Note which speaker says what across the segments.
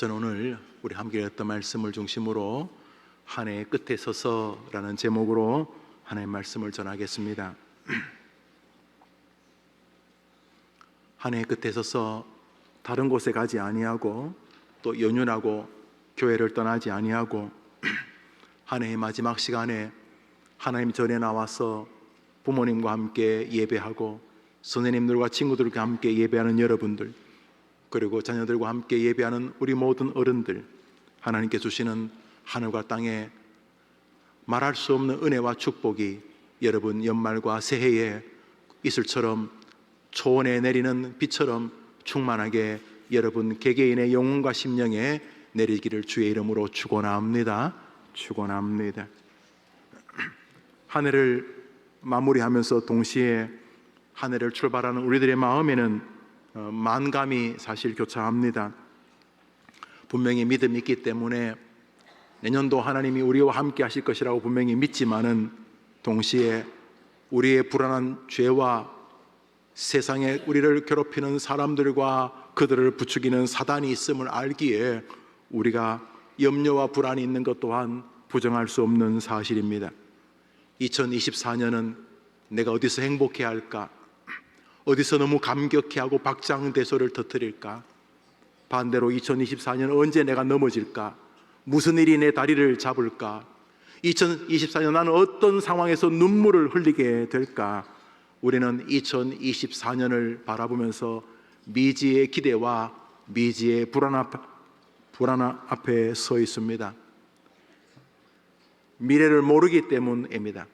Speaker 1: 저는 오늘 우리 함께 읽었던 말씀을 중심으로 한 해의 끝에 서서라는 제목으로 하나님의 말씀을 전하겠습니다. 한 해의 끝에 서서 다른 곳에 가지 아니하고 또 연륜하고 교회를 떠나지 아니하고 한 해의 마지막 시간에 하나님 전에 나와서 부모님과 함께 예배하고 선생님들과 친구들과 함께 예배하는 여러분들, 그리고 자녀들과 함께 예배하는 우리 모든 어른들, 하나님께 주시는 하늘과 땅에 말할 수 없는 은혜와 축복이 여러분 연말과 새해에 이슬처럼 초원에 내리는 비처럼 충만하게 여러분 개개인의 영혼과 심령에 내리기를 주의 이름으로 축원합니다. 축원합니다. 한 해를 마무리하면서 동시에 한 해를 출발하는 우리들의 마음에는 만감이 사실 교차합니다. 분명히 믿음이 있기 때문에 내년도 하나님이 우리와 함께 하실 것이라고 분명히 믿지만은 동시에 우리의 불안한 죄와 세상에 우리를 괴롭히는 사람들과 그들을 부추기는 사단이 있음을 알기에 우리가 염려와 불안이 있는 것 또한 부정할 수 없는 사실입니다. 2024년은 내가 어디서 행복해야 할까? 어디서 너무 감격해하고 박장대소를 터뜨릴까? 반대로 2024년 언제 내가 넘어질까? 무슨 일이 내 다리를 잡을까? 2024년 나는 어떤 상황에서 눈물을 흘리게 될까? 우리는 2024년을 바라보면서 미지의 기대와 미지의 불안 앞에 서 있습니다. 미래를 모르기 때문입니다.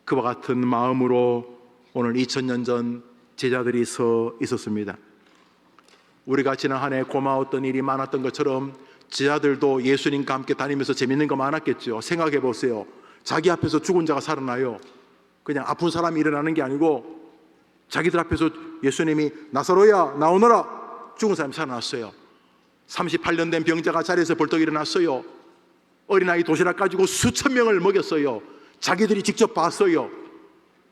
Speaker 1: 그와 같은 마음으로 오늘 2000년 전 제자들이 서 있었습니다. 우리가 지난 한 해 고마웠던 일이 많았던 것처럼 제자들도 예수님과 함께 다니면서 재밌는 거 많았겠죠. 생각해 보세요. 자기 앞에서 죽은 자가 살아나요. 그냥 아픈 사람이 일어나는 게 아니고 자기들 앞에서 예수님이 나사로야 나오너라, 죽은 사람이 살아났어요. 38년 된 병자가 자리에서 벌떡 일어났어요. 어린아이 도시락 가지고 수천 명을 먹였어요. 자기들이 직접 봤어요.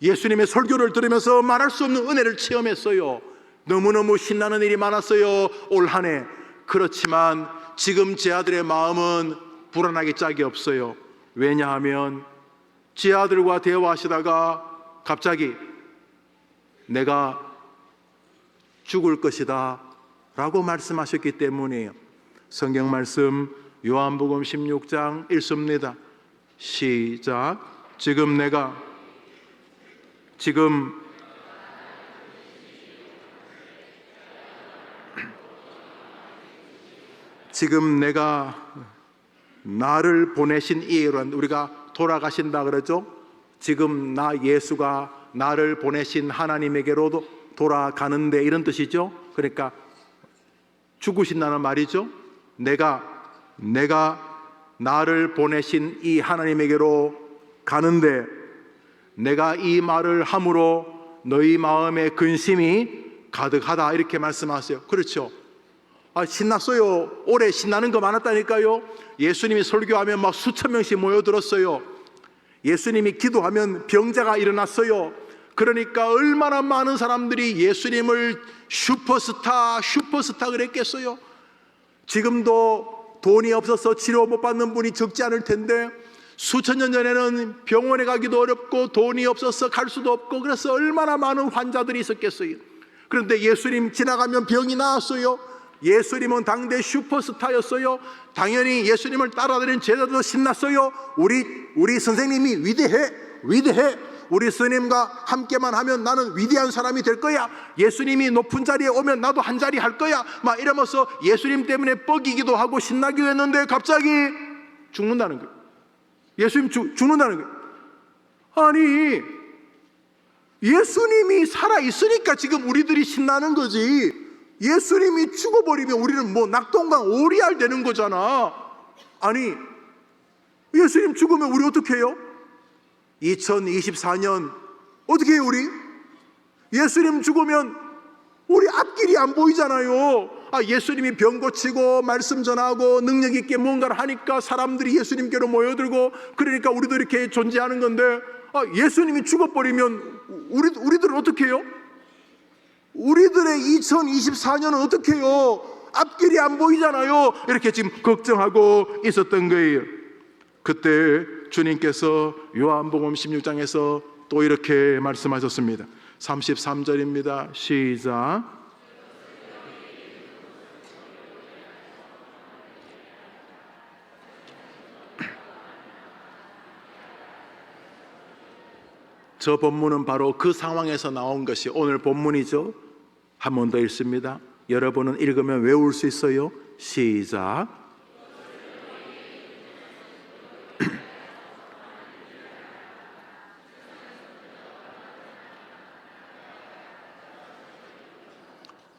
Speaker 1: 예수님의 설교를 들으면서 말할 수 없는 은혜를 체험했어요. 너무너무 신나는 일이 많았어요, 올 한 해. 그렇지만 지금 제 아들의 마음은 불안하기 짝이 없어요. 왜냐하면 제 아들과 대화하시다가 갑자기 내가 죽을 것이다 라고 말씀하셨기 때문이에요. 성경 말씀 요한복음 16장 읽습니다. 시작. 지금 내가 나를 보내신 이에로한, 우리가 돌아가신다 그러죠. 지금 나 예수가 나를 보내신 하나님에게로 돌아가는데, 이런 뜻이죠. 그러니까 죽으신다는 말이죠. 내가 나를 보내신 이 하나님에게로 가는데 내가 이 말을 함으로 너희 마음에 근심이 가득하다, 이렇게 말씀하세요. 그렇죠. 신났어요. 올해 신나는 거 많았다니까요. 예수님이 설교하면 막 수천 명씩 모여들었어요. 예수님이 기도하면 병자가 일어났어요. 그러니까 얼마나 많은 사람들이 예수님을 슈퍼스타 그랬겠어요. 지금도 돈이 없어서 치료 못 받는 분이 적지 않을 텐데, 수천 년 전에는 병원에 가기도 어렵고 돈이 없어서 갈 수도 없고, 그래서 얼마나 많은 환자들이 있었겠어요. 그런데 예수님 지나가면 병이 나았어요. 예수님은 당대 슈퍼스타였어요. 당연히 예수님을 따라다니는 제자들도 신났어요. 우리 선생님이 위대해. 우리 스님과 함께만 하면 나는 위대한 사람이 될 거야. 예수님이 높은 자리에 오면 나도 한 자리 할 거야. 막 이러면서 예수님 때문에 뻐기기도 하고 신나기도 했는데 갑자기 죽는다는 거예요. 예수님 죽는다는 거예요. 아니, 예수님이 살아있으니까 지금 우리들이 신나는 거지. 예수님이 죽어버리면 우리는 뭐 낙동강 오리알 되는 거잖아. 아니, 예수님 죽으면 우리 어떻게 해요? 2024년 어떻게 해요, 우리? 예수님 죽으면 우리 앞길이 안 보이잖아요. 예수님이 병 고치고 말씀 전하고 능력 있게 뭔가를 하니까 사람들이 예수님께로 모여들고, 그러니까 우리도 이렇게 존재하는 건데, 예수님이 죽어버리면 우리들은 어떻게 해요? 우리들의 2024년은 어떻게 해요? 앞길이 안 보이잖아요. 이렇게 지금 걱정하고 있었던 거예요. 그때 주님께서 요한복음 16장에서 또 이렇게 말씀하셨습니다. 33절입니다. 시작. 저 본문은 바로 그 상황에서 나온 것이 오늘 본문이죠. 한 번 더 읽습니다. 여러분은 읽으면 외울 수 있어요. 시작.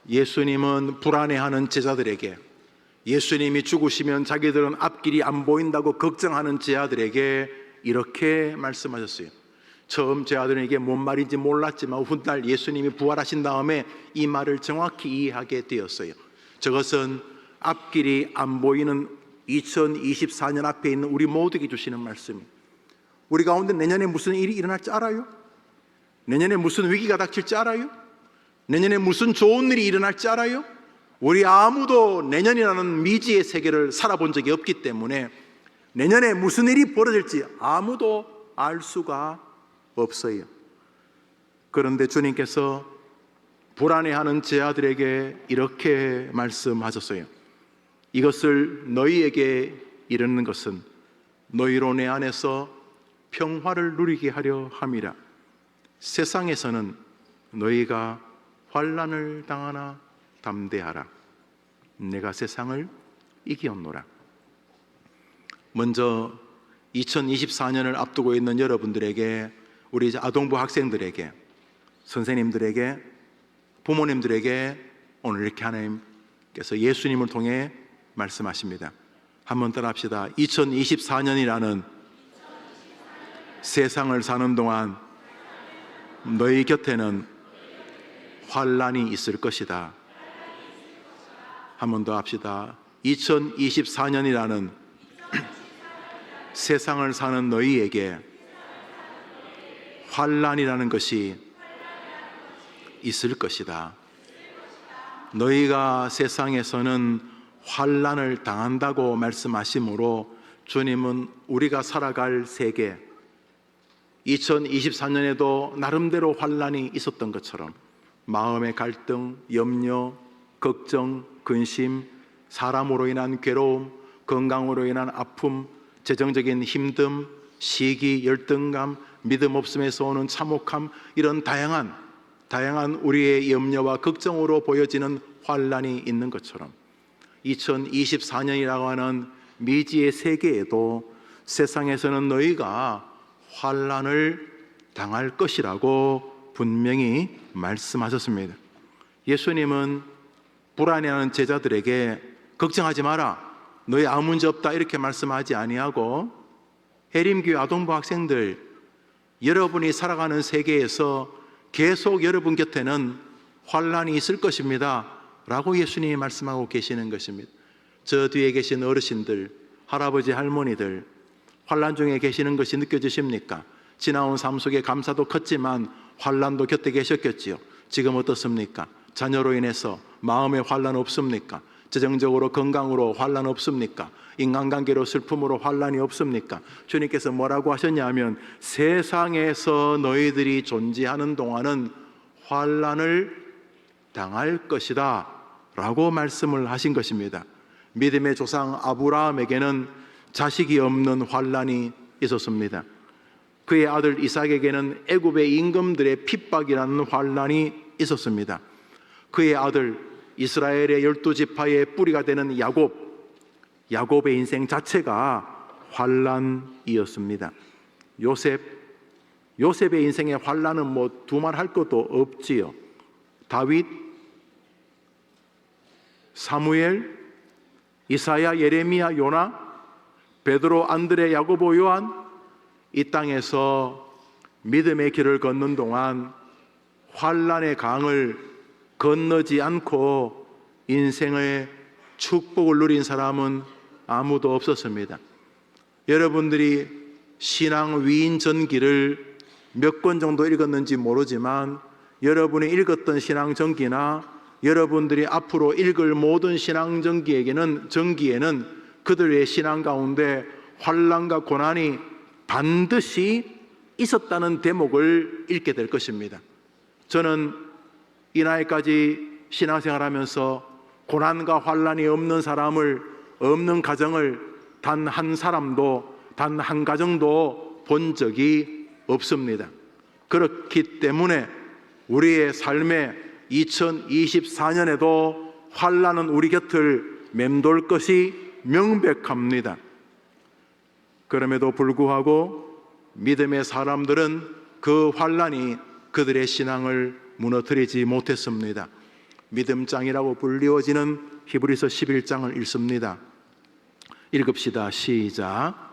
Speaker 1: 예수님은 불안해하는 제자들에게, 예수님이 죽으시면 자기들은 앞길이 안 보인다고 걱정하는 제자들에게 이렇게 말씀하셨어요. 처음 제자들에게 뭔 말인지 몰랐지만 훗날 예수님이 부활하신 다음에 이 말을 정확히 이해하게 되었어요. 저것은 앞길이 안 보이는 2024년 앞에 있는 우리 모두에게 주시는 말씀입니다. 우리 가운데 내년에 무슨 일이 일어날지 알아요? 내년에 무슨 위기가 닥칠지 알아요? 내년에 무슨 좋은 일이 일어날지 알아요? 우리 아무도 내년이라는 미지의 세계를 살아본 적이 없기 때문에 내년에 무슨 일이 벌어질지 아무도 알 수가 없어요. 그런데 주님께서 불안해하는 제자들에게 이렇게 말씀하셨어요. 이것을 너희에게 이르는 것은 너희로 내 안에서 평화를 누리게 하려 함이라. 세상에서는 너희가 환난을 당하나 담대하라. 내가 세상을 이기었노라. 먼저 2024년을 앞두고 있는 여러분들에게, 우리 아동부 학생들에게, 선생님들에게, 부모님들에게 오늘 이렇게 하나님께서 예수님을 통해 말씀하십니다. 한번 따라합시다. 2024년이라는 세상을 사는 동안 너희 곁에는 환난이 있을 것이다. 한 번 더 합시다. 2024년이라는 세상을 사는 너희에게 환난이라는 것이 있을 것이다. 너희가 세상에서는 환난을 당한다고 말씀하심으로 주님은 우리가 살아갈 세계, 2024년에도 나름대로 환난이 있었던 것처럼 마음의 갈등, 염려, 걱정, 근심, 사람으로 인한 괴로움, 건강으로 인한 아픔, 재정적인 힘듦, 시기, 열등감, 믿음 없음에서 오는 참혹함, 이런 다양한 우리의 염려와 걱정으로 보여지는 환난이 있는 것처럼 2024년이라고 하는 미지의 세계에도 세상에서는 너희가 환난을 당할 것이라고 분명히 말씀하셨습니다. 예수님은 불안해하는 제자들에게 걱정하지 마라, 너희 아무 문제 없다 이렇게 말씀하지 아니하고, 해림교회 아동부 학생들, 여러분이 살아가는 세계에서 계속 여러분 곁에는 환난이 있을 것입니다 라고 예수님이 말씀하고 계시는 것입니다. 저 뒤에 계신 어르신들, 할아버지, 할머니들, 환난 중에 계시는 것이 느껴지십니까? 지나온 삶 속에 감사도 컸지만 환난도 곁에 계셨겠지요. 지금 어떻습니까? 자녀로 인해서 마음의 환난 없습니까? 재정적으로, 건강으로 환난 없습니까? 인간관계로, 슬픔으로 환난이 없습니까? 주님께서 뭐라고 하셨냐면 세상에서 너희들이 존재하는 동안은 환난을 당할 것이다 라고 말씀을 하신 것입니다. 믿음의 조상 아브라함에게는 자식이 없는 환난이 있었습니다. 그의 아들 이삭에게는 애굽의 임금들의 핍박이라는 환난이 있었습니다. 그의 아들 이스라엘의 12지파의 뿌리가 되는 야곱의 인생 자체가 환난이었습니다. 요셉의 인생의 환난은 뭐 두말할 것도 없지요. 다윗, 사무엘, 이사야, 예레미야, 요나, 베드로, 안드레, 야고보, 요한, 이 땅에서 믿음의 길을 걷는 동안 환난의 강을 건너지 않고 인생의 축복을 누린 사람은 아무도 없었습니다. 여러분들이 신앙 위인 전기를 몇 권 정도 읽었는지 모르지만 여러분이 읽었던 신앙 전기나 여러분들이 앞으로 읽을 모든 신앙전기에는 그들의 신앙 가운데 환난과 고난이 반드시 있었다는 대목을 읽게 될 것입니다. 저는 이 나이까지 신앙생활하면서 고난과 환난이 없는 가정을 단 한 사람도, 단 한 가정도 본 적이 없습니다. 그렇기 때문에 우리의 삶에 2024년에도 환난은 우리 곁을 맴돌 것이 명백합니다. 그럼에도 불구하고 믿음의 사람들은 그 환난이 그들의 신앙을 무너뜨리지 못했습니다. 믿음장이라고 불리워지는 히브리서 11장을 읽습니다. 읽읍시다. 시작.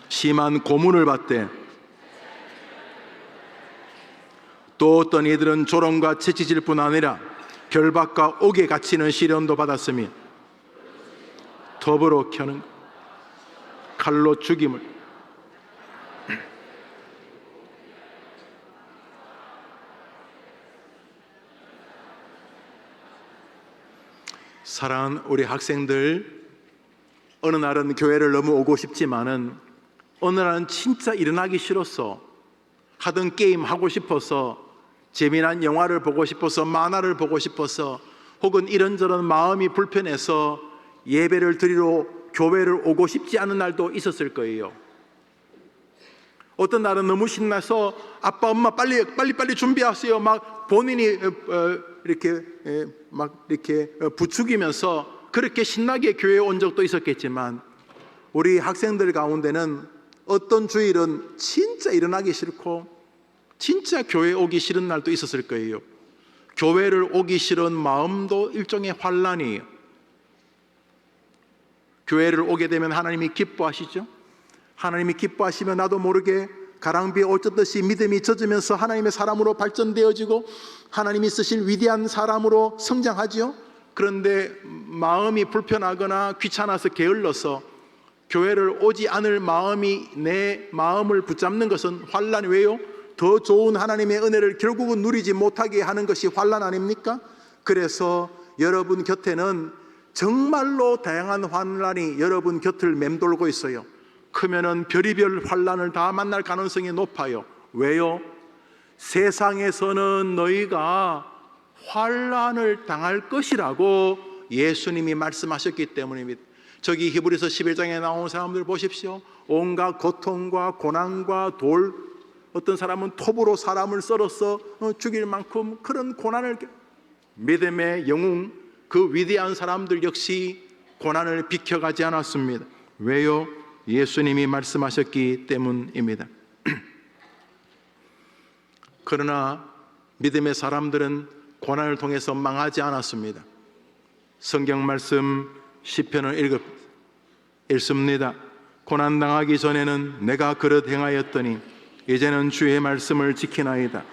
Speaker 1: 심한 고문을 받되 또 어떤 이들은 조롱과 채찍질 뿐 아니라 결박과 옥에 갇히는 시련도 받았으며 더불어 켜는 칼로 죽임을 사랑하는 우리 학생들, 어느 날은 교회를 너무 오고 싶지만은 어느 날은 진짜 일어나기 싫어서, 하던 게임 하고 싶어서, 재미난 영화를 보고 싶어서, 만화를 보고 싶어서, 혹은 이런저런 마음이 불편해서 예배를 드리러 교회를 오고 싶지 않은 날도 있었을 거예요. 어떤 날은 너무 신나서 아빠 엄마 빨리 준비하세요. 막 본인이 이렇게 부추기면서 그렇게 신나게 교회에 온 적도 있었겠지만, 우리 학생들 가운데는 어떤 주일은 진짜 일어나기 싫고 진짜 교회 오기 싫은 날도 있었을 거예요. 교회를 오기 싫은 마음도 일종의 환난이에요. 교회를 오게 되면 하나님이 기뻐하시죠. 하나님이 기뻐하시면 나도 모르게 가랑비에 옷 젖듯이 믿음이 젖으면서 하나님의 사람으로 발전되어지고 하나님이 쓰실 위대한 사람으로 성장하지요. 그런데 마음이 불편하거나 귀찮아서 게을러서 교회를 오지 않을 마음이 내 마음을 붙잡는 것은 환난. 왜요? 더 좋은 하나님의 은혜를 결국은 누리지 못하게 하는 것이 환난 아닙니까? 그래서 여러분 곁에는 정말로 다양한 환난이 여러분 곁을 맴돌고 있어요. 크면은 별의별 환난을 다 만날 가능성이 높아요. 왜요? 세상에서는 너희가 환난을 당할 것이라고 예수님이 말씀하셨기 때문입니다. 저기 히브리서 11장에 나온 사람들 보십시오. 온갖 고통과 고난과 어떤 사람은 톱으로 사람을 썰어서 죽일 만큼 그런 고난을, 믿음의 영웅 그 위대한 사람들 역시 고난을 비켜가지 않았습니다. 왜요? 예수님이 말씀하셨기 때문입니다. 그러나 믿음의 사람들은 고난을 통해서 망하지 않았습니다. 성경 말씀 시편을 읽습니다. 고난당하기 전에는 내가 그릇 행하였더니 이제는 주의 말씀을 지키나이다.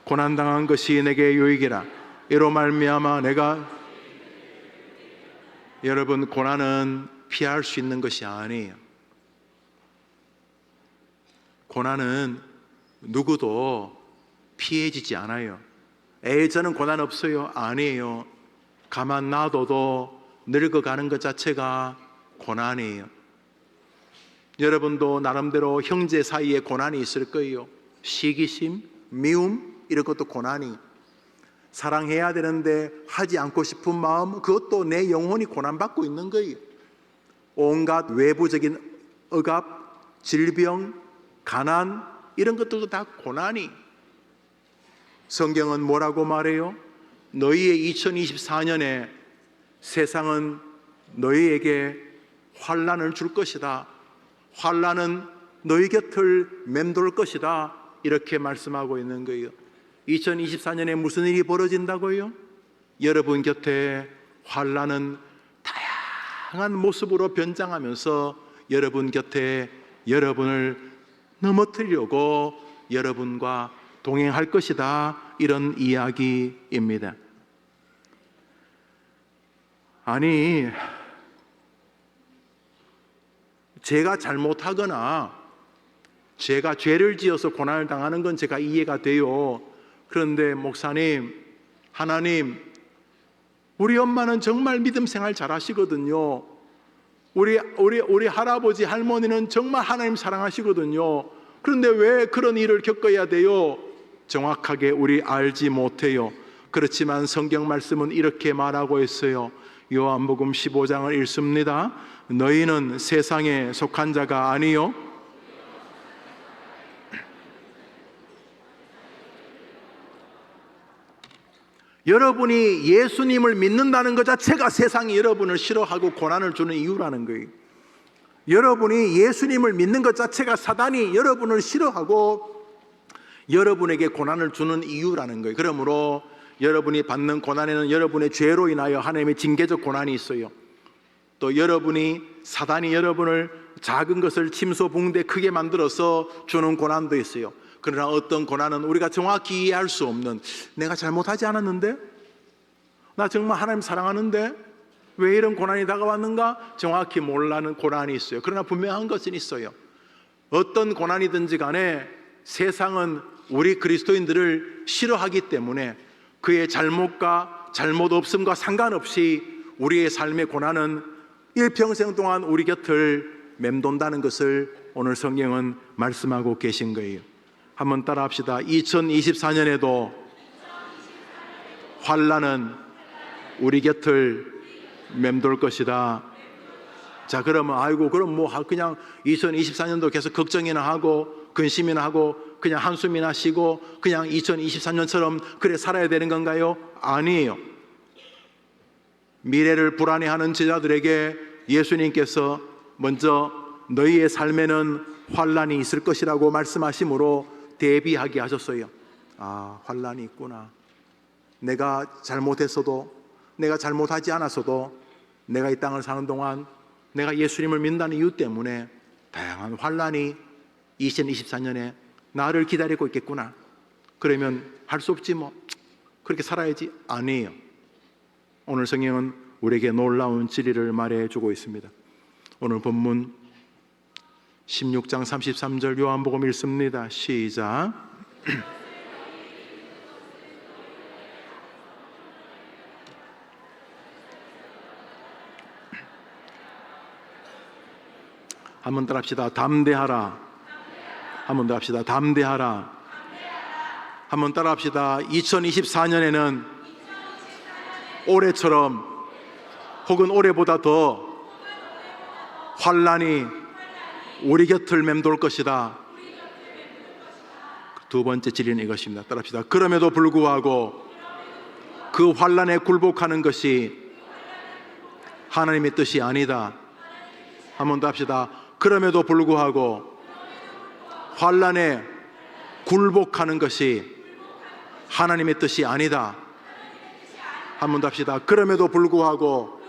Speaker 1: 고난당한 것이 내게 유익이라. 이로 말미암아 내가, 여러분, 고난은 피할 수 있는 것이 아니에요. 고난은 누구도 피해지지 않아요. 저는 고난 없어요. 아니에요. 가만 놔둬도 늙어가는 것 자체가 고난이에요. 여러분도 나름대로 형제 사이에 고난이 있을 거예요. 시기심, 미움, 이런 것도 고난이. 사랑해야 되는데 하지 않고 싶은 마음, 그것도 내 영혼이 고난받고 있는 거예요. 온갖 외부적인 억압, 질병, 가난, 이런 것들도 다 고난이. 성경은 뭐라고 말해요? 너희의 2024년에 세상은 너희에게 환난을 줄 것이다. 환난은 너희 곁을 맴돌 것이다. 이렇게 말씀하고 있는 거예요. 2024년에 무슨 일이 벌어진다고요? 여러분 곁에 환난은 다양한 모습으로 변장하면서 여러분 곁에 여러분을 넘어뜨리려고 여러분과 동행할 것이다. 이런 이야기입니다. 아니, 제가 잘못하거나 제가 죄를 지어서 고난을 당하는 건 제가 이해가 돼요. 그런데 목사님, 하나님, 우리 엄마는 정말 믿음 생활 잘하시거든요. 우리 할아버지 할머니는 정말 하나님 사랑하시거든요. 그런데 왜 그런 일을 겪어야 돼요? 정확하게 우리 알지 못해요. 그렇지만 성경 말씀은 이렇게 말하고 있어요. 요한복음 15장을 읽습니다. 너희는 세상에 속한 자가 아니요 여러분이 예수님을 믿는다는 것 자체가 세상이 여러분을 싫어하고 고난을 주는 이유라는 거예요. 여러분이 예수님을 믿는 것 자체가 사단이 여러분을 싫어하고 여러분에게 고난을 주는 이유라는 거예요. 그러므로 여러분이 받는 고난에는 여러분의 죄로 인하여 하나님의 징계적 고난이 있어요. 또 여러분이 사단이 여러분을 작은 것을 침소 붕대 크게 만들어서 주는 고난도 있어요. 그러나 어떤 고난은 우리가 정확히 이해할 수 없는, 내가 잘못하지 않았는데? 나 정말 하나님 사랑하는데? 왜 이런 고난이 다가왔는가? 정확히 몰라는 고난이 있어요. 그러나 분명한 것은 있어요. 어떤 고난이든지 간에 세상은 우리 그리스도인들을 싫어하기 때문에 그의 잘못과 잘못 없음과 상관없이 우리의 삶의 고난은 일평생 동안 우리 곁을 맴돈다는 것을 오늘 성경은 말씀하고 계신 거예요. 한번 따라 합시다. 2024년에도 환난은 우리 곁을 맴돌 것이다. 자, 그러면 아이고 그럼 뭐 그냥 2024년도 계속 걱정이나 하고 근심이나 하고 그냥 한숨이나 쉬고 그냥 2023년처럼 그래 살아야 되는 건가요? 아니에요. 미래를 불안해하는 제자들에게 예수님께서 먼저 너희의 삶에는 환난이 있을 것이라고 말씀하심으로 대비하게 하셨어요. 아, 환난이 있구나. 내가 잘못했어도, 내가 잘못하지 않았어도 내가 이 땅을 사는 동안 내가 예수님을 믿는다는 이유 때문에 다양한 환난이 2024년에 나를 기다리고 있겠구나. 그러면 할 수 없지 뭐 그렇게 살아야지. 아니에요. 오늘 성경은 우리에게 놀라운 진리를 말해주고 있습니다. 오늘 본문 16장 33절 요한복음 읽습니다. 시작. 한번 더 합시다. 담대하라. 한번 더 합시다. 담대하라. 한번 따라 합시다. 2024년에는 올해처럼 혹은 올해보다 더 환난이 우리 곁을 맴돌 것이다. 두 번째 진리는 이것입니다. 따라합시다. 그럼에도 불구하고 그 환난에 굴복하는 것이 하나님의 뜻이 아니다. 한번 더 합시다. 그럼에도 불구하고 환난에 굴복하는 것이 하나님의 뜻이 아니다. 한 번 더 합시다. 그럼에도 불구하고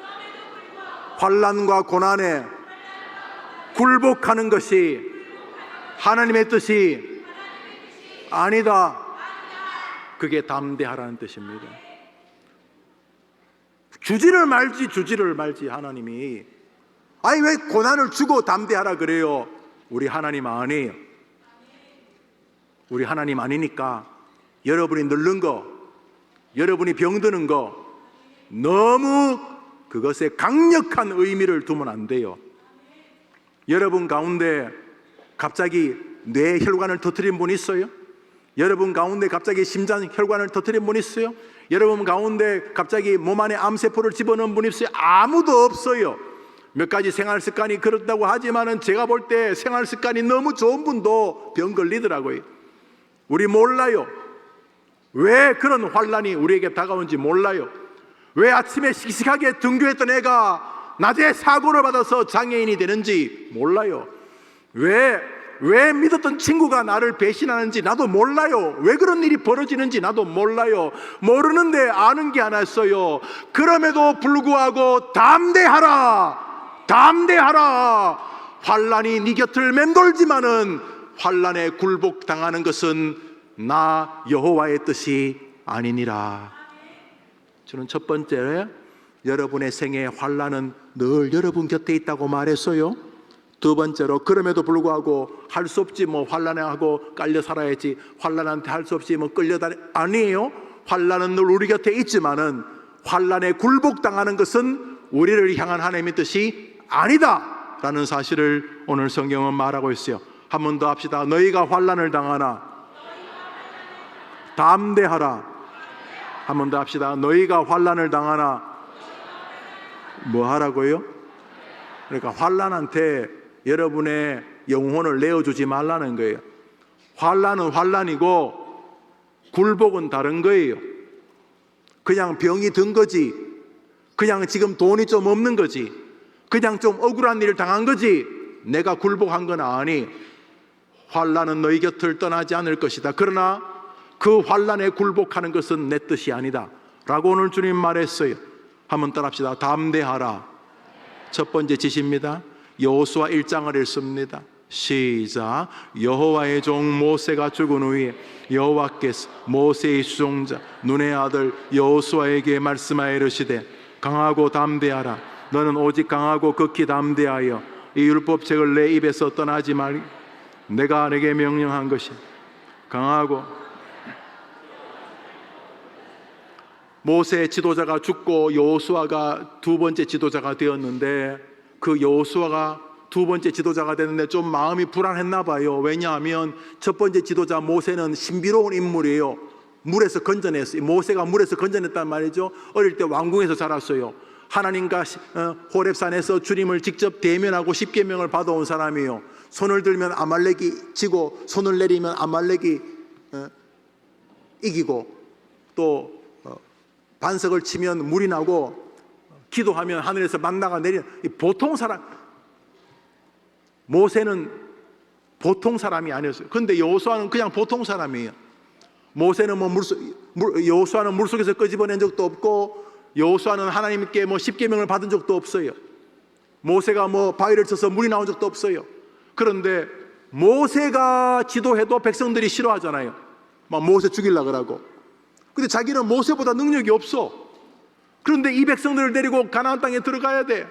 Speaker 1: 환난과 고난에 굴복하는 것이 하나님의 뜻이 아니다. 그게 담대하라는 뜻입니다. 주지를 말지 하나님이. 아니 왜 고난을 주고 담대하라 그래요? 우리 하나님 아니에요. 우리 하나님 아니니까 여러분이 늙는 거, 여러분이 병드는 거 너무 그것에 강력한 의미를 두면 안 돼요. 여러분 가운데 갑자기 뇌 혈관을 터뜨린 분 있어요? 여러분 가운데 갑자기 심장 혈관을 터뜨린 분 있어요? 여러분 가운데 갑자기 몸 안에 암세포를 집어넣은 분 있어요? 아무도 없어요. 몇 가지 생활 습관이 그렇다고 하지만은 제가 볼 때 생활 습관이 너무 좋은 분도 병 걸리더라고요. 우리 몰라요. 왜 그런 환난이 우리에게 다가온지 몰라요. 왜 아침에 씩씩하게 등교했던 애가 낮에 사고를 받아서 장애인이 되는지 몰라요. 왜 믿었던 친구가 나를 배신하는지 나도 몰라요. 왜 그런 일이 벌어지는지 나도 몰라요. 모르는데 아는 게 하나 있어요. 그럼에도 불구하고 담대하라. 환난이 네 곁을 맴돌지만은 환난에 굴복당하는 것은 나 여호와의 뜻이 아니니라. 저는 첫 번째, 여러분의 생애 환난은 늘 여러분 곁에 있다고 말했어요. 두 번째로, 그럼에도 불구하고 할 수 없지 뭐 환난에 하고 깔려 살아야지, 환난한테 할 수 없이 뭐 끌려다니, 아니에요. 환난은 늘 우리 곁에 있지만은 환난에 굴복당하는 것은 우리를 향한 하나님의 뜻이 아니다 라는 사실을 오늘 성경은 말하고 있어요. 한 번 더 합시다. 너희가 환난을 당하나 담대하라. 한 번 더 합시다. 너희가 환난을 당하나 뭐 하라고요? 그러니까 환난한테 여러분의 영혼을 내어주지 말라는 거예요. 환난은 환난이고 굴복은 다른 거예요. 그냥 병이 든 거지, 그냥 지금 돈이 좀 없는 거지, 그냥 좀 억울한 일을 당한 거지, 내가 굴복한 건 아니. 환난은 너희 곁을 떠나지 않을 것이다. 그러나 그 환난에 굴복하는 것은 내 뜻이 아니다 라고 오늘 주님 말했어요. 한번 따라합시다. 담대하라. 첫 번째 지시입니다. 여호수아 1장을 읽습니다. 시작. 여호와의 종 모세가 죽은 후에 여호와께서 모세의 수종자 눈의 아들 여호수아에게 말씀하여 이르시되 강하고 담대하라. 너는 오직 강하고 극히 담대하여 이 율법책을 내 입에서 떠나지 말고 내가 내게 명령한 것이 강하고. 모세의 지도자가 죽고 여호수아가 두 번째 지도자가 되었는데, 그 여호수아가 두 번째 지도자가 됐는데 좀 마음이 불안했나 봐요. 왜냐하면 첫 번째 지도자 모세는 신비로운 인물이에요. 물에서 건져냈어요. 모세가 물에서 건져냈단 말이죠. 어릴 때 왕궁에서 자랐어요. 하나님과 호렙산에서 주님을 직접 대면하고 십계명을 받아온 사람이에요. 손을 들면 아말렉이 지고 손을 내리면 아말렉이 이기고, 또 반석을 치면 물이 나고 기도하면 하늘에서 만나가 내리는 보통 사람. 모세는 보통 사람이 아니었어요. 그런데 여호수아는 그냥 보통 사람이에요. 모세는 여호수아는 물속에서 끄집어낸 적도 없고, 여호수아는 하나님께 십계명을 받은 적도 없어요. 모세가 바위를 쳐서 물이 나온 적도 없어요. 그런데 모세가 지도해도 백성들이 싫어하잖아요. 막 모세 죽이려고 그러고. 근데 자기는 모세보다 능력이 없어. 그런데 이 백성들을 데리고 가나안 땅에 들어가야 돼.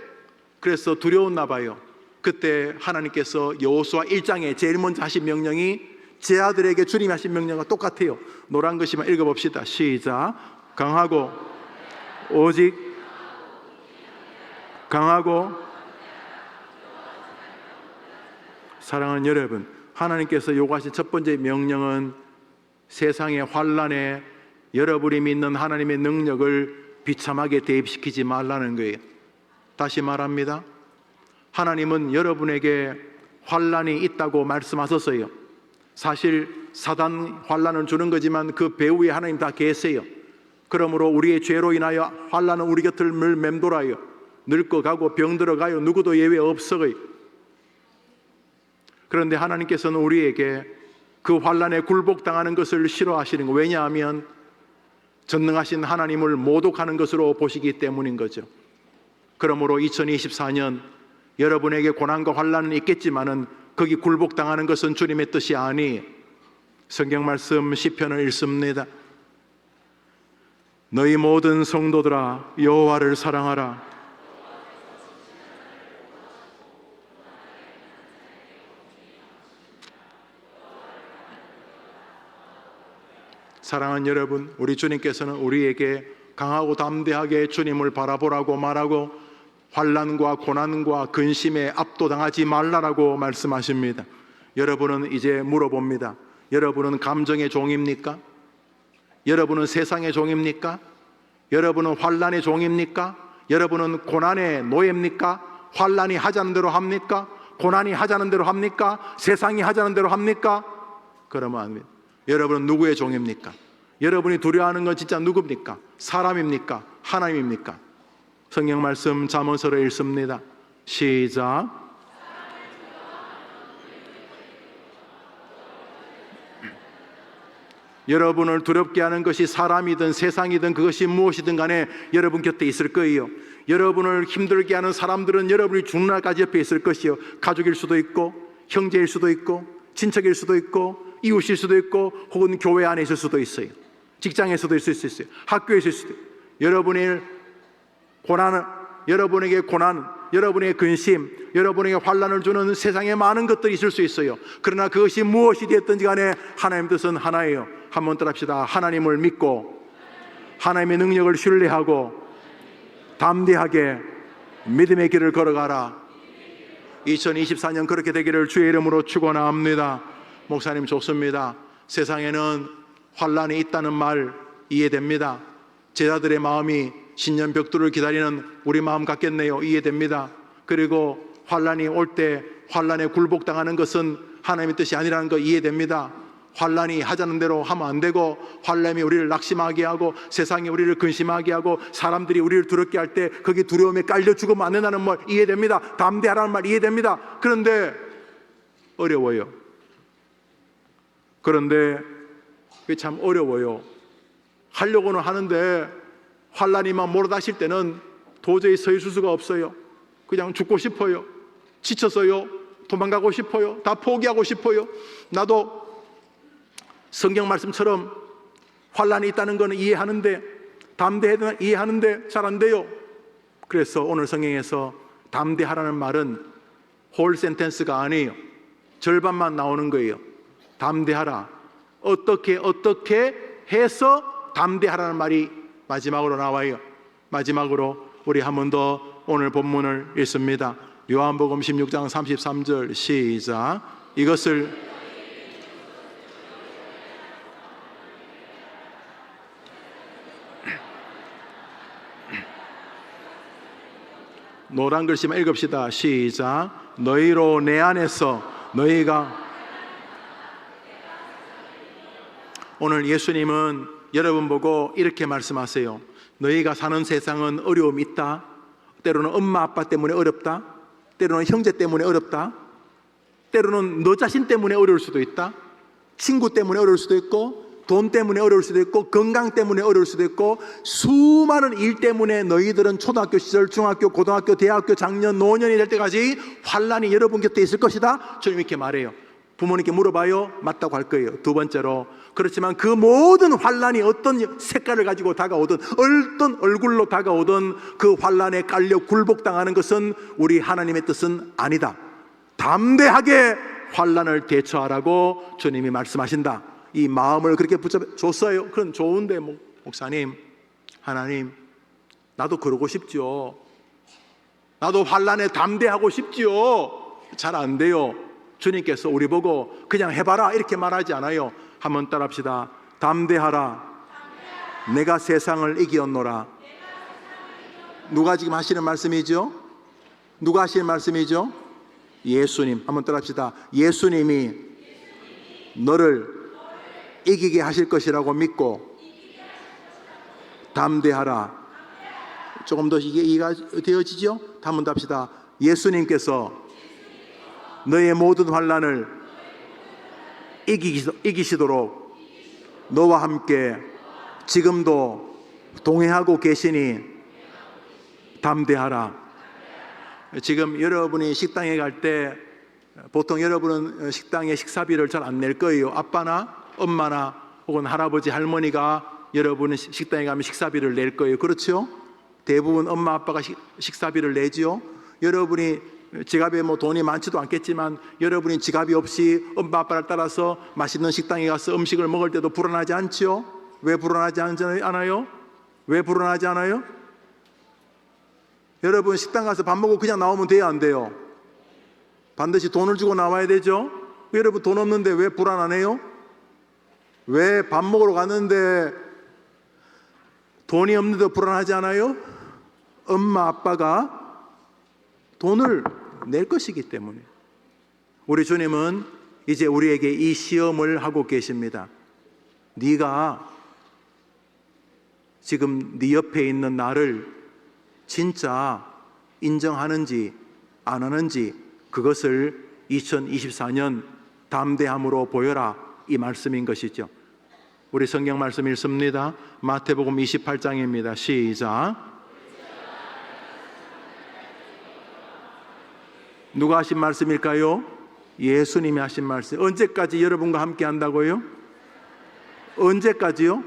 Speaker 1: 그래서 두려웠나 봐요. 그때 하나님께서 여호수아 1장에 제일 먼저 하신 명령이 제 아들에게 주님이 하신 명령과 똑같아요. 노란 글씨만 읽어봅시다. 시작. 강하고 오직 강하고. 사랑하는 여러분, 하나님께서 요구하신 첫 번째 명령은 세상의 환난에 여러분이 믿는 하나님의 능력을 비참하게 대입시키지 말라는 거예요. 다시 말합니다. 하나님은 여러분에게 환난이 있다고 말씀하셨어요. 사실 사단 환난을 주는 거지만 그 배후에 하나님 다 계세요. 그러므로 우리의 죄로 인하여 환난은 우리 곁을 맴돌아요. 늙어가고 병들어가요. 누구도 예외 없어요. 그런데 하나님께서는 우리에게 그 환난에 굴복당하는 것을 싫어하시는 거예요. 왜냐하면 전능하신 하나님을 모독하는 것으로 보시기 때문인 거죠. 그러므로 2024년 여러분에게 고난과 환난은 있겠지만은 거기 굴복당하는 것은 주님의 뜻이 아니. 성경 말씀 시편을 읽습니다. 너희 모든 성도들아 여호와를 사랑하라. 사랑하는 여러분, 우리 주님께서는 우리에게 강하고 담대하게 주님을 바라보라고 말하고 환난과 고난과 근심에 압도당하지 말라라고 말씀하십니다. 여러분은 이제 물어봅니다. 여러분은 감정의 종입니까? 여러분은 세상의 종입니까? 여러분은 환난의 종입니까? 여러분은 고난의 노예입니까? 환난이 하자는 대로 합니까? 고난이 하자는 대로 합니까? 세상이 하자는 대로 합니까? 그러면 안 됩니다. 여러분은 누구의 종입니까? 여러분이 두려워하는 건 진짜 누굽니까? 사람입니까? 하나님입니까? 성경 말씀 잠언서를 읽습니다. 시작. 여러분을 두렵게 하는 것이 사람이든 세상이든 그것이 무엇이든 간에 여러분 곁에 있을 거예요. 여러분을 힘들게 하는 사람들은 여러분이 죽는 날까지 옆에 있을 것이요. 가족일 수도 있고 형제일 수도 있고 친척일 수도 있고 이웃일 수도 있고 혹은 교회 안에 있을 수도 있어요. 직장에서도 있을 수 있어요. 학교에 있을 수도 있어요. 여러분의 고난은, 여러분에게 고난, 여러분의 근심, 여러분에게 환난을 주는 세상에 많은 것들이 있을 수 있어요. 그러나 그것이 무엇이 되었든지 간에 하나님 뜻은 하나예요. 한번 따라합시다. 하나님을 믿고 하나님의 능력을 신뢰하고 담대하게 믿음의 길을 걸어가라. 2024년 그렇게 되기를 주의 이름으로 축원합니다. 목사님 좋습니다. 세상에는 환난이 있다는 말 이해됩니다. 제자들의 마음이 신년 벽두를 기다리는 우리 마음 같겠네요. 이해됩니다. 그리고 환난이 올 때 환난에 굴복당하는 것은 하나님의 뜻이 아니라는 거 이해됩니다. 환난이 하자는 대로 하면 안 되고, 환난이 우리를 낙심하게 하고 세상이 우리를 근심하게 하고 사람들이 우리를 두렵게 할 때 거기 두려움에 깔려 죽으면 안 된다는 말 이해됩니다. 담대하라는 말 이해됩니다. 그런데 어려워요. 그런데 그게 참 어려워요. 하려고는 하는데 환난이만 몰아닥칠 때는 도저히 서 있을 수가 없어요. 그냥 죽고 싶어요. 지쳐서요. 도망가고 싶어요. 다 포기하고 싶어요. 나도 성경 말씀처럼 환난이 있다는 것은 이해하는데, 담대해야 되나 이해하는데 잘 안 돼요. 그래서 오늘 성경에서 담대하라는 말은 홀 센텐스가 아니에요. 절반만 나오는 거예요. 담대하라. 어떻게 해서 담대하라는 말이 마지막으로 나와요. 마지막으로 우리 한 번 더 오늘 본문을 읽습니다. 요한복음 16장 33절 시작. 이것을 노란 글씨만 읽읍시다. 시작. 너희로 내 안에서 너희가. 오늘 예수님은 여러분 보고 이렇게 말씀하세요. 너희가 사는 세상은 어려움이 있다. 때로는 엄마 아빠 때문에 어렵다. 때로는 형제 때문에 어렵다. 때로는 너 자신 때문에 어려울 수도 있다. 친구 때문에 어려울 수도 있고, 돈 때문에 어려울 수도 있고, 건강 때문에 어려울 수도 있고, 수많은 일 때문에 너희들은 초등학교 시절, 중학교, 고등학교, 대학교, 작년, 노년이 될 때까지 환난이 여러분 곁에 있을 것이다. 저는 이렇게 말해요. 부모님께 물어봐요. 맞다고 할 거예요. 두 번째로, 그렇지만 그 모든 환난이 어떤 색깔을 가지고 다가오든, 어떤 얼굴로 다가오든 그 환난에 깔려 굴복당하는 것은 우리 하나님의 뜻은 아니다. 담대하게 환난을 대처하라고 주님이 말씀하신다. 이 마음을 그렇게 붙잡아줬어요. 그건 좋은데 목사님, 하나님, 나도 그러고 싶죠. 나도 환난에 담대하고 싶지요. 잘 안 돼요. 주님께서 우리 보고 그냥 해봐라 이렇게 말하지 않아요. 한번 따라합시다. 담대하라. 내가 세상을 이기었노라. 누가 지금 하시는 말씀이죠? 누가 하시는 말씀이죠? 예수님. 한번 따라합시다. 예수님이 너를 이기게 하실 것이라고 믿고 담대하라. 조금 더 이해가 되어지죠? 한번 더 합시다. 예수님께서 너의 모든 환난을 이기시도록 너와 함께 지금도 동행하고 계시니 담대하라. 지금 여러분이 식당에 갈 때 보통 여러분은 식당에 식사비를 잘 안 낼 거예요. 아빠나 엄마나 혹은 할아버지 할머니가 여러분은 식당에 가면 식사비를 낼 거예요. 그렇죠? 대부분 엄마 아빠가 식사비를 내지요. 여러분이 지갑에 돈이 많지도 않겠지만 여러분이 지갑이 없이 엄마 아빠를 따라서 맛있는 식당에 가서 음식을 먹을 때도 불안하지 않지요? 왜 불안하지 않아요? 왜 불안하지 않아요? 여러분 식당 가서 밥 먹고 그냥 나오면 돼요, 안 돼요? 반드시 돈을 주고 나와야 되죠? 여러분 돈 없는데 왜 불안하네요? 왜 밥 먹으러 갔는데 돈이 없는데 불안하지 않아요? 엄마 아빠가 돈을 낼 것이기 때문에. 우리 주님은 이제 우리에게 이 시험을 하고 계십니다. 네가 지금 네 옆에 있는 나를 진짜 인정하는지 안 하는지 그것을 2024년 담대함으로 보여라, 이 말씀인 것이죠. 우리 성경 말씀 읽습니다. 마태복음 28장입니다. 시작. 누가 하신 말씀일까요? 예수님이 하신 말씀. 언제까지 여러분과 함께 한다고요? 언제까지요?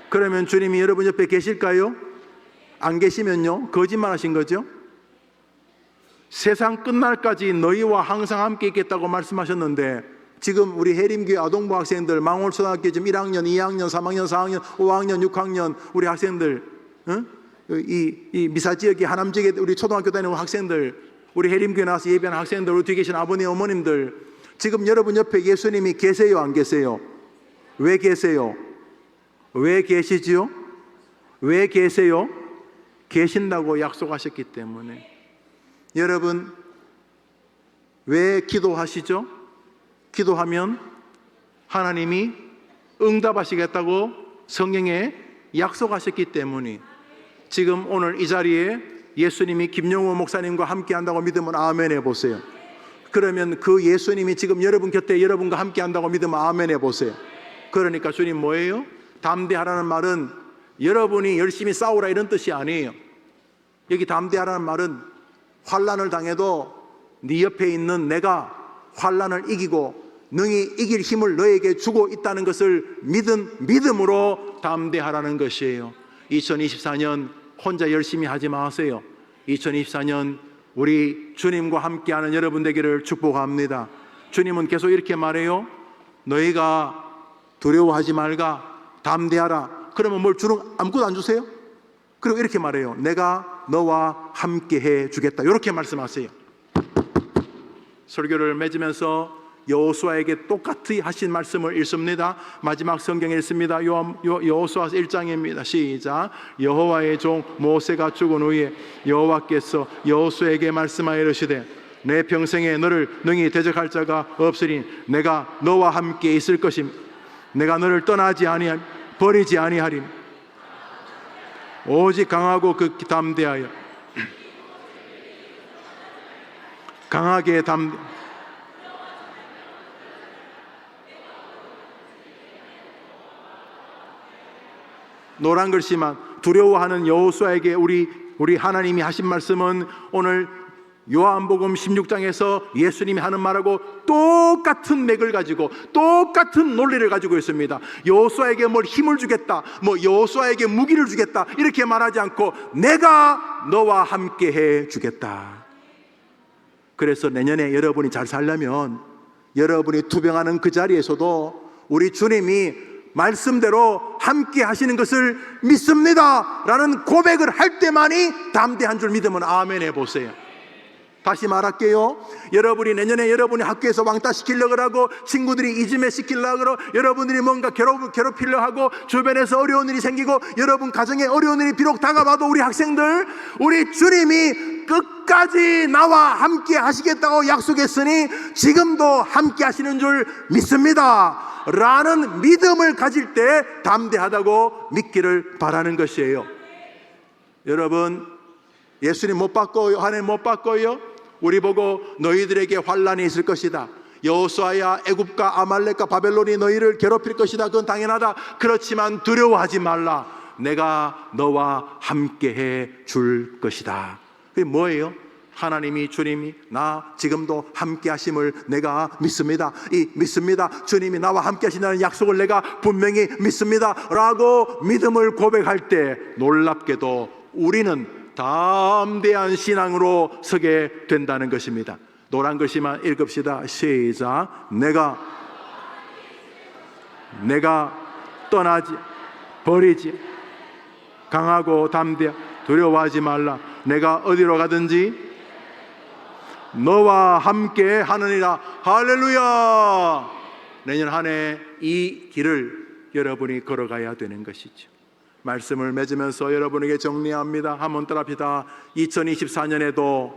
Speaker 1: 그러면 주님이 여러분 옆에 계실까요? 안 계시면요? 거짓말 하신 거죠? 세상 끝날까지 너희와 항상 함께 있겠다고 말씀하셨는데, 지금 우리 해림교회 아동부 학생들, 망월초등학교 지금 1학년, 2학년, 3학년, 4학년, 5학년, 6학년 우리 학생들, 이 미사지역의 하남지역에 우리 초등학교 다니는 학생들, 우리 해림교회 나와서 예배하는 학생들, 우리 뒤에 계신 아버님, 어머님들, 지금 여러분 옆에 예수님이 계세요, 안 계세요? 왜 계세요? 왜 계시지요? 왜 계세요? 계신다고 약속하셨기 때문에. 여러분, 왜 기도하시죠? 기도하면 하나님이 응답하시겠다고 성경에 약속하셨기 때문에. 지금 오늘 이 자리에 예수님이 김영호 목사님과 함께 한다고 믿으면 아멘 해보세요. 그러면 그 예수님이 지금 여러분 곁에 여러분과 함께 한다고 믿으면 아멘 해보세요. 그러니까 주님 뭐예요? 담대하라는 말은 여러분이 열심히 싸우라 이런 뜻이 아니에요. 여기 담대하라는 말은 환난을 당해도 네 옆에 있는 내가 환난을 이기고 능히 이길 힘을 너에게 주고 있다는 것을 믿음으로 담대하라는 것이에요. 2024년 혼자 열심히 하지 마세요. 2024년 우리 주님과 함께하는 여러분 되기를 축복합니다. 주님은 계속 이렇게 말해요. 너희가 두려워하지 말가, 담대하라. 그러면 뭘 주는, 아무것도 안 주세요? 그리고 이렇게 말해요. 내가 너와 함께 해 주겠다. 이렇게 말씀하세요. 설교를 맺으면서 여호수아에게 똑같이 하신 말씀을 읽습니다. 마지막 성경에 읽습니다. 여호수아서 1장입니다. 시작. 여호와의 종 모세가 죽은 후에 여호와께서 여호수아에게 말씀하여 이르시되 내 평생에 너를 능히 대적할 자가 없으니 내가 너와 함께 있을 것임. 내가 너를 떠나지 아니하며 버리지 아니하림. 오직 강하고 극히 담대하여 강하게 노란 글씨만 두려워하는 여호수아에게 우리 하나님이 하신 말씀은 오늘 요한복음 16장에서 예수님이 하는 말하고 똑같은 맥을 가지고 똑같은 논리를 가지고 있습니다. 여호수아에게 뭘 힘을 주겠다, 뭐 여호수아에게 무기를 주겠다 이렇게 말하지 않고 내가 너와 함께 해 주겠다. 그래서 내년에 여러분이 잘 살려면 여러분이 투병하는 그 자리에서도 우리 주님이 말씀대로 함께 하시는 것을 믿습니다 라는 고백을 할 때만이 담대한 줄 믿으면 아멘 해보세요. 다시 말할게요. 여러분이 내년에 여러분이 학교에서 왕따 시키려고 하고 친구들이 이지매 시키려고 하고 여러분들이 뭔가 괴롭히려고 하고 주변에서 어려운 일이 생기고 여러분 가정에 어려운 일이 비록 다가와도 우리 학생들, 우리 주님이 끝까지 나와 함께 하시겠다고 약속했으니 지금도 함께 하시는 줄 믿습니다 라는 믿음을 가질 때 담대하다고 믿기를 바라는 것이에요. 여러분, 예수님 못 바꿔요? 하나님 못 바꿔요? 우리 보고 너희들에게 환난이 있을 것이다, 여호수아야 애굽과 아말렉과 바벨론이 너희를 괴롭힐 것이다, 그건 당연하다. 그렇지만 두려워하지 말라, 내가 너와 함께 해 줄 것이다. 그게 뭐예요? 하나님이, 주님이 나 지금도 함께 하심을 내가 믿습니다. 믿습니다. 주님이 나와 함께 하신다는 약속을 내가 분명히 믿습니다 라고 믿음을 고백할 때 놀랍게도 우리는 담대한 신앙으로 서게 된다는 것입니다. 노란 글씨만 읽읍시다. 시작. 내가 떠나지 버리지 강하고 담대 두려워하지 말라. 내가 어디로 가든지 너와 함께 하느니라. 할렐루야. 내년 한 해 이 길을 여러분이 걸어가야 되는 것이죠. 말씀을 맺으면서 여러분에게 정리합니다. 한번 따라합시다. 2024년에도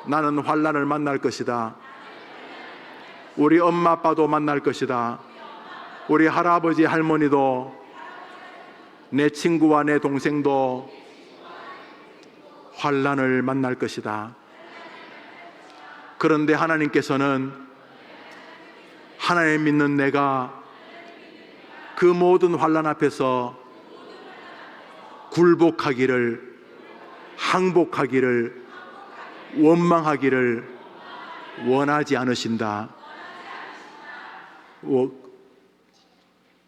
Speaker 1: 나는 환난을 만날 것이다. 우리 엄마 아빠도 만날 것이다. 우리 할아버지 할머니도 내 친구와 내 동생도 환난을 만날 것이다. 그런데 하나님께서는 하나님 믿는 내가 그 모든 환난 앞에서 굴복하기를, 항복하기를, 원망하기를 원하지 않으신다.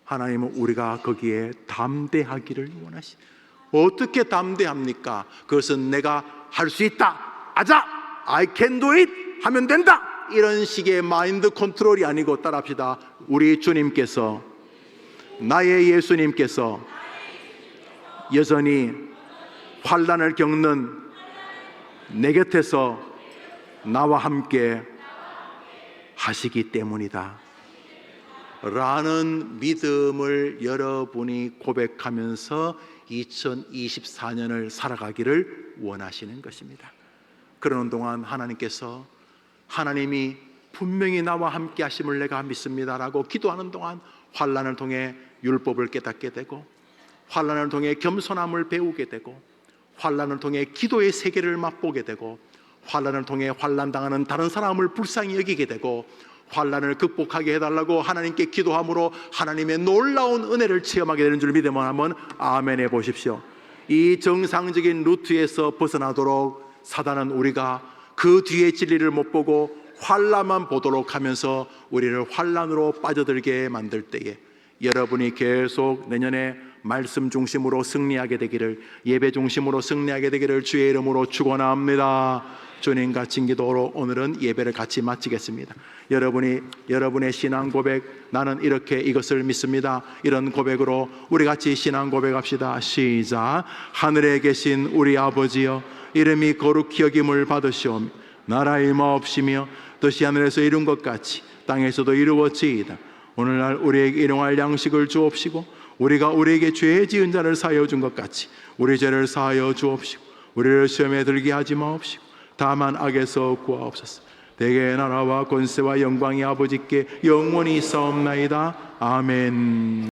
Speaker 1: 하나님은 우리가 거기에 담대하기를 원하신다. 어떻게 담대합니까? 그것은 내가 할 수 있다 아자, I can do it 하면 된다, 이런 식의 마인드 컨트롤이 아니고 따라합시다. 우리 주님께서, 나의 예수님께서 여전히 환난을 겪는 내 곁에서 나와 함께 하시기 때문이다 라는 믿음을 여러분이 고백하면서 2024년을 살아가기를 원하시는 것입니다. 그러는 동안 하나님께서, 하나님이 분명히 나와 함께 하심을 내가 믿습니다 라고 기도하는 동안 환난을 통해 율법을 깨닫게 되고, 환난을 통해 겸손함을 배우게 되고, 환난을 통해 기도의 세계를 맛보게 되고, 환난을 통해 환난당하는 다른 사람을 불쌍히 여기게 되고, 환난을 극복하게 해달라고 하나님께 기도함으로 하나님의 놀라운 은혜를 체험하게 되는 줄 믿으면 한번 아멘 해보십시오. 이 정상적인 루트에서 벗어나도록 사단은 우리가 그 뒤에 진리를 못 보고 환난만 보도록 하면서 우리를 환난으로 빠져들게 만들 때에 여러분이 계속 내년에 말씀 중심으로 승리하게 되기를, 예배 중심으로 승리하게 되기를 주의 이름으로 축원합니다. 주님 같은 기도로 오늘은 예배를 같이 마치겠습니다. 여러분의 신앙 고백, 나는 이렇게 이것을 믿습니다, 이런 고백으로 우리 같이 신앙 고백합시다. 시작. 하늘에 계신 우리 아버지여, 이름이 거룩히 여김을 받으시오며 나라의 마옵시며 뜻이 하늘에서 이룬 것 같이 땅에서도 이루어지이다. 오늘날 우리에게 일용할 양식을 주옵시고, 우리가 우리에게 죄 지은 자를 사하여 준 것 같이 우리 죄를 사하여 주옵시고, 우리를 시험에 들게 하지 마옵시고 다만 악에서 구하옵소서. 대개의 나라와 권세와 영광이 아버지께 영원히 있사옵나이다. 아멘.